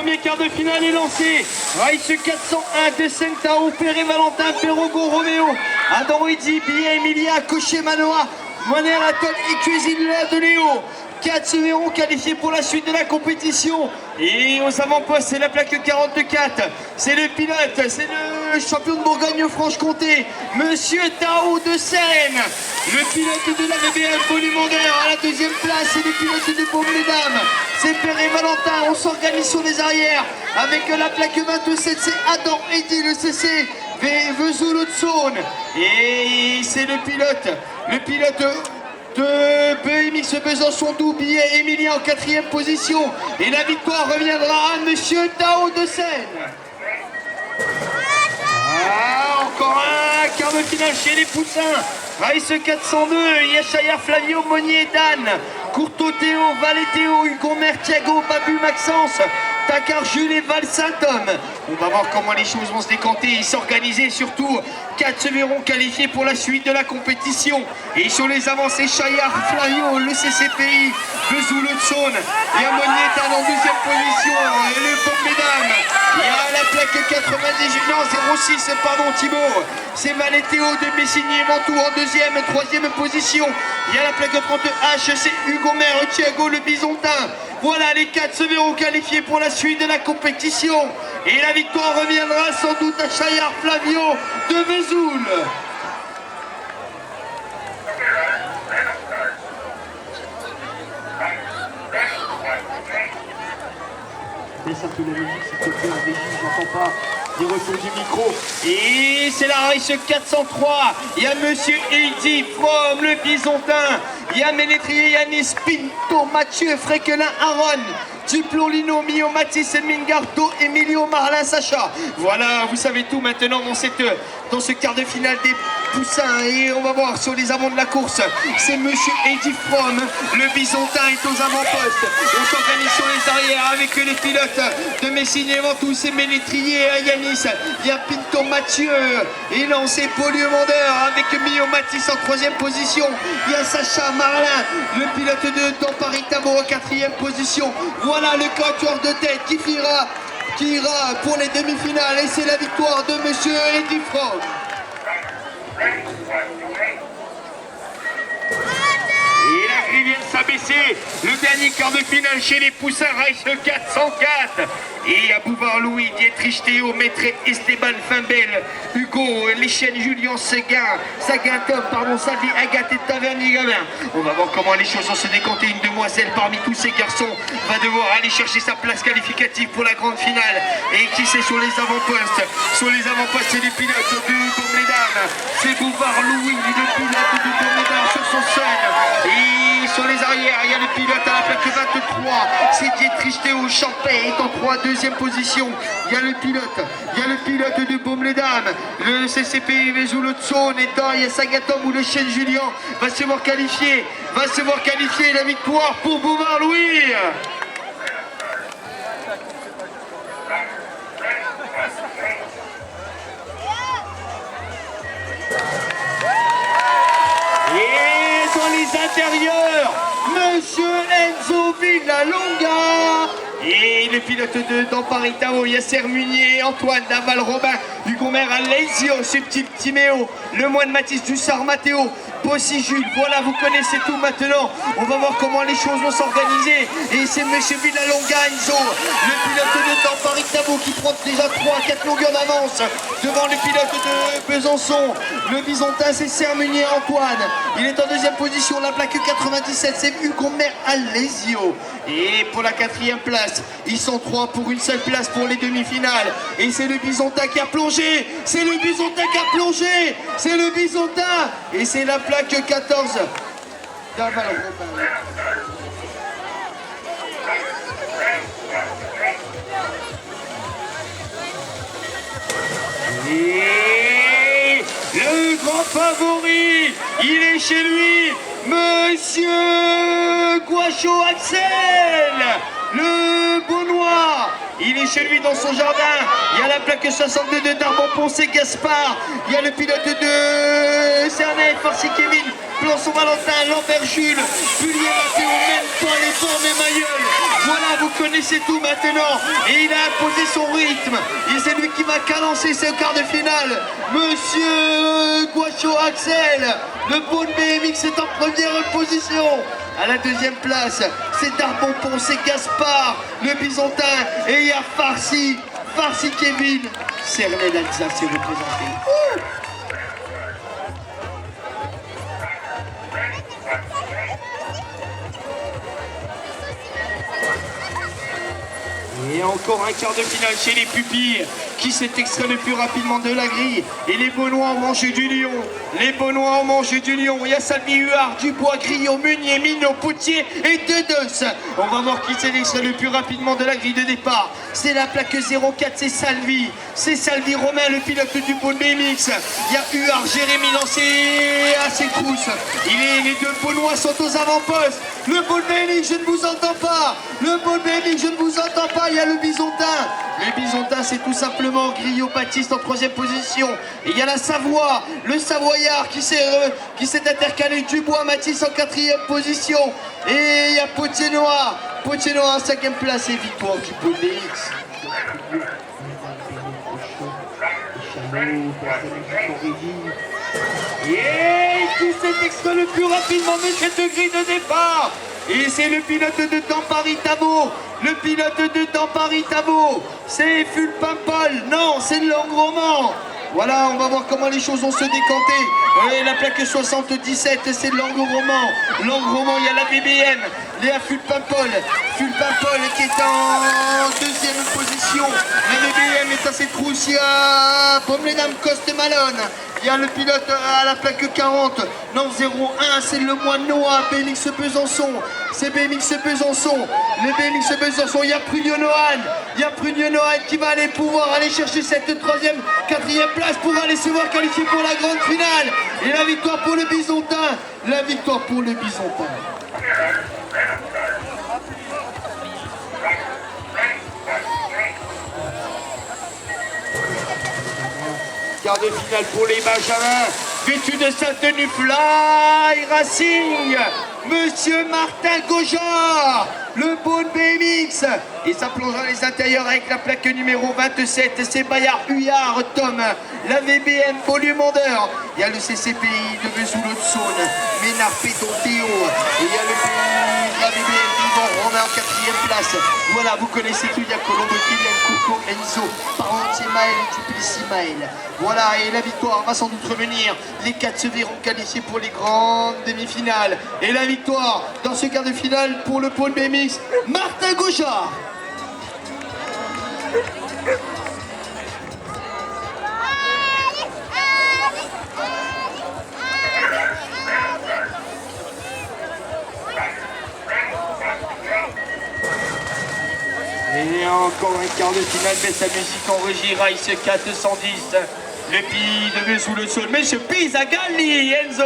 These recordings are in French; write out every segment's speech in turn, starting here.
premier quart de finale est lancé. Race 401 de Sentao, Perret Valentin, Perrogo Roméo, Adam Eddy, Billet Emilia, Cochet Manoa, Moner Aton et Cuisine de Léo. 4 se verront qualifiés pour la suite de la compétition. Et aux avant-postes, c'est la plaque 44. C'est le pilote, c'est le champion de Bourgogne-Franche-Comté, Monsieur Tao de Seine. Le pilote de la BBM Polymondeur à la deuxième place, c'est le pilote de Baume-les-Dames. C'est Perret Valentin, on s'organise sur les arrières avec la plaque 27, c'est Adam Eddy, le CC Vesoul de Saône. Et c'est le pilote de BMX Besançon Doubillet, Emilien en 4e position. Et la victoire reviendra à Monsieur Tao de Seine. Encore un quart de finale chez les Poussins. Race 402, Yachayar, Flavio, Monnier, Dan, Courteau, Théo, Valé, Théo, Hugo, Mer, Thiago, Babu, Maxence, Takar, Jules et Val Saint-Homme. On va voir comment les choses vont se décanter et s'organiser. Surtout, 4 se verront qualifiés pour la suite de la compétition. Et sur les avancées, Chayard, Flavio, le CCPI, Vesoul de Saône. Il y a Monnier en deuxième position. Et le Pop Mesdames. Il y a la plaque 98, non 06, pardon Thibaut. C'est Valé Théo de Messigny et Mantoux en deuxième, troisième position. Il y a la plaque 32H, c'est Hugo Mer, Thiago le Bisontin. Voilà, les 4 se verront qualifiés pour la suite de la compétition. Et la victoire reviendra sans doute à Chayard Flavio de Vesoul. Baisse un peu la musique, s'il te plaît, j'entends pas les retours du micro. Et c'est la race 403. Il y a Monsieur Eddy From, le Bisontin. Il y a Ménétrier, Yanis, Pinto, Mathieu, Fréquelin, Aaron, Duplon, Lino, Mio, Mathis, Mingarto, Emilio, Marlin, Sacha. Voilà, vous savez tout maintenant dans ce quart de finale des Poussins. Et on va voir sur les avants de la course. C'est Monsieur Eddy From, le Bisontin est aux avant-postes. On s'organise sur les arrières avec les pilotes de Messigny et Mantoux. C'est Ménétrier et Yanis. Il y a Pinto, Mathieu et lancé Polymondeur avec Mio, Mathis en 3e position. Il y a Sacha Marlin, le pilote de Dans Paris Tamo en 4e position. Voilà le quatuor de tête qui ira pour les demi-finales. Et c'est la victoire de Monsieur Eddy From. Et la grille vient de s'abaisser. Le dernier quart de finale chez les Poussins, Race 404. Et à Bouvard Louis, Dietrich Théo, Maître Esteban Fimbel, Hugo, Léchène, Julien Seguin, Tom, Sadi, Agathe et Taverny Gamin. On va voir comment les choses vont se décanter. Une demoiselle parmi tous ces garçons va devoir aller chercher sa place qualificative pour la grande finale. Et qui c'est sur les avant-postes? Sur les avant-postes, c'est les pilotes de Baume-les-Dames. C'est Bouvard Louis, le pilote de Baume-les-Dames sur son sol. Et sur les arrières, il y a le pilote à la plaque 23. C'est Dietrich Théo, Champet est en 2e position. Il y a le pilote de Baume-les-Dames, le CCP Vesoul de Saône et il y a Sagatom ou le chêne Julien va se voir qualifier. La victoire pour Bouvard Louis. Et dans les intérieurs, Monsieur Enzo Villalonga. Et le pilote de Dans Paris Tao, Yasser Munier, Antoine Daval, Robin, Hugo Mer, Alesio, Subtil Timéo, Le Moine Mathis, Dussard, Mathéo, Bossy Jules. Voilà, vous connaissez tout maintenant. On va voir comment les choses vont s'organiser. Et c'est Monsieur Villalonga Enzo, le pilote de Dans Paris Tao qui prend déjà 3-4 longueurs d'avance devant le pilote de Besançon. Le Bisontin, c'est Sermunier Antoine. Il est en 2e position, la plaque 97, c'est Hugo Mer, Alesio. Et pour la 4e place, ils sont 3 pour une seule place pour les demi-finales. Et c'est le Bisontin qui a plongé. C'est le Bisontin. Et c'est la plaque 14 d'Aval. Et le grand favori, il est chez lui, Monsieur Guacho Axel, le Beaunois, Il est chez lui dans son jardin. Il y a la plaque 62 de Darbon-Poncé Gaspard. Il y a le pilote de Cernay, Farsi Kevin, Plançon Valentin, Lambert Jules, Pullier Mathéo, même pas les temps, même aïeul. Voilà, vous connaissez tout maintenant. Et il a imposé son rythme. Et c'est lui qui va cadencer ce quart de finale. Monsieur Guacho Axel, le bon BMX est en première position. À la deuxième place, c'est Darbon-Poncé Gaspard, le Bisontin. Et il y a Farsi Kevin. Cernay l'Alsace est représenté. Et encore un quart de finale chez les pupilles qui s'est extrait le plus rapidement de la grille. Et les Beaunois ont mangé du lion. Les Beaunois ont mangé du lion. Il y a Salvi Huard, Dubois, Grillot, Meunier, Minot, Poutier et Dedos. On va voir qui s'est extrait le plus rapidement de la grille de départ. C'est la plaque 04, c'est Salvi. C'est Salvi Romain, le pilote du Beaune BMX. Il y a Huard, Jérémy lancé à ses trousses. Les deux Beaunois sont aux avant-postes. Le Beaune BMX, je ne vous entends pas. Le Beaune BMX, je ne vous entends pas. Il y a le Bisontin. Le Bisontin, c'est tout simplement Grillot Baptiste en troisième position. Et il y a la Savoie, le Savoyard qui s'est intercalé. Dubois, Mathis en quatrième position. Et il y a Potier Noir en cinquième place. Et victoire du Beaune BMX. Et qui s'est extrait le plus rapidement de cette grille de départ. Et c'est le pilote de Dampari-Tavo. Le pilote de Dampari-Tavo. C'est Fulpimpol. Non, c'est le Langroman. Voilà, on va voir comment les choses vont se décanter. Et la plaque 77, c'est Langroman. Langroman, il y a la BBM. Léa Fulpimpol. Fulpimpol qui est en deuxième position. La BBM est à ses trousses. Il y a Pomme-les-Dames Coste-Malone. Il y a le pilote à la plaque 40, non 01, c'est le moine Noah, BMX Besançon, c'est BMX Besançon, le BMX Besançon, il y a Prunio Nohan, qui va pouvoir aller chercher cette troisième, quatrième place pour aller se voir qualifier pour la grande finale. Et la victoire pour le Bisontin, Quart de finale pour les Benjamins, vêtus de sa tenue Fly Racing, Monsieur Martin Gaujard, le Beaune BMX. Et ça plonge dans les intérieurs avec la plaque numéro 27, c'est Bayard Huyard Tom, la VBM Volumandeur. Il y a le CCPI de Vesoul-Haute-Saône, Ménard Péton Théo. Et il y a la VBM Vivant Romain en quatrième place. Voilà, vous connaissez tout, il y a Colombo, Kylian, Coco, Enzo, Parentier Maël, Duplessis Maël. Voilà, et la victoire va sans doute revenir. Les 4 se verront qualifiés pour les grandes demi-finales. Et la victoire dans ce quart de finale pour le pôle BMX, Martin Gaujard. Et encore un quart de finale, mais sa musique en régie, Rice 410. Le pilote de Vesoul-Haute-Saône, Monsieur Pizagalli, Enzo.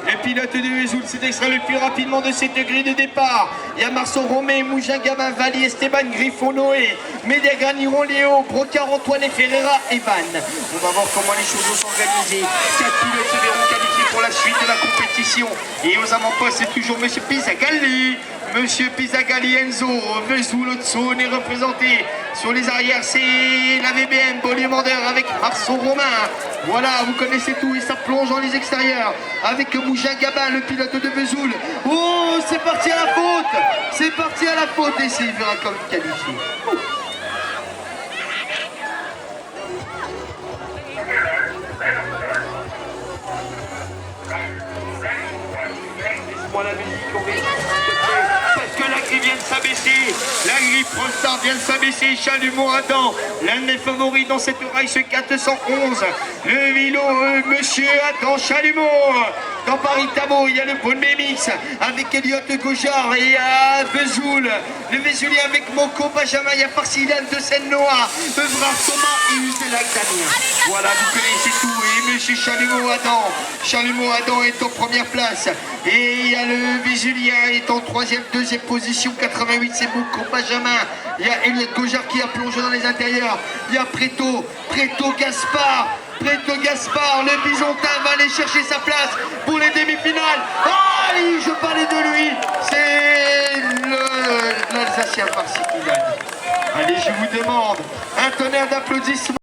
Le pilote de Vesoul s'est extrait le plus rapidement de cette grille de départ. Il y a Marceau Romé, Mougin Gabin, Valli, Esteban, Griffon, Noé, Média Graniron, Léo, Brocard, Antoine et Ferreira, Evan. On va voir comment les choses vont s'organiser. 4 pilotes se verront qualifiés pour la suite de la compétition. Et aux avant-postes, c'est toujours Monsieur Pizagalli. Monsieur Pizagalli Enzo, Vesoul-Haute-Saône est représenté. Sur les arrières, c'est la VBM Volumandeur avec Marceau Romain. Voilà, vous connaissez tout et ça plonge dans les extérieurs. Avec Mougin Gabin, le pilote de Vesoul. Oh, c'est parti à la faute. C'est parti à la faute et c'est verra comme qualifié. Laisse-moi la musique, on va parce que la grille vient de s'abaisser. La grille Prostar vient de s'abaisser. Chalumeau Adam, l'un des favoris dans cette race 411. Le vélo, Monsieur Adam Chalumeau. Dans Paris Tamo, il y a le Paul Mémix avec Elliot Gojard et Vesoul. Le Vésulien avec Moko Benjamin, il y a Farsidan de Seine-Noire, Evrard Thomas et Uselac Damien. Voilà, vous connaissez tout. Et monsieur Chalumeau-Adam. Chalumeau-Adam est en première place. Et il y a le Vésulien est en deuxième position, 88, c'est Moko Benjamin. Il y a Elliot Gojard qui a plongé dans les intérieurs. Il y a Preto Gaspard. Le Bisontin va aller chercher sa place pour les demi-finales. Oh, je parlais de lui. C'est l'Alsacien Farsi qui gagne. Allez, je vous demande un tonnerre d'applaudissements.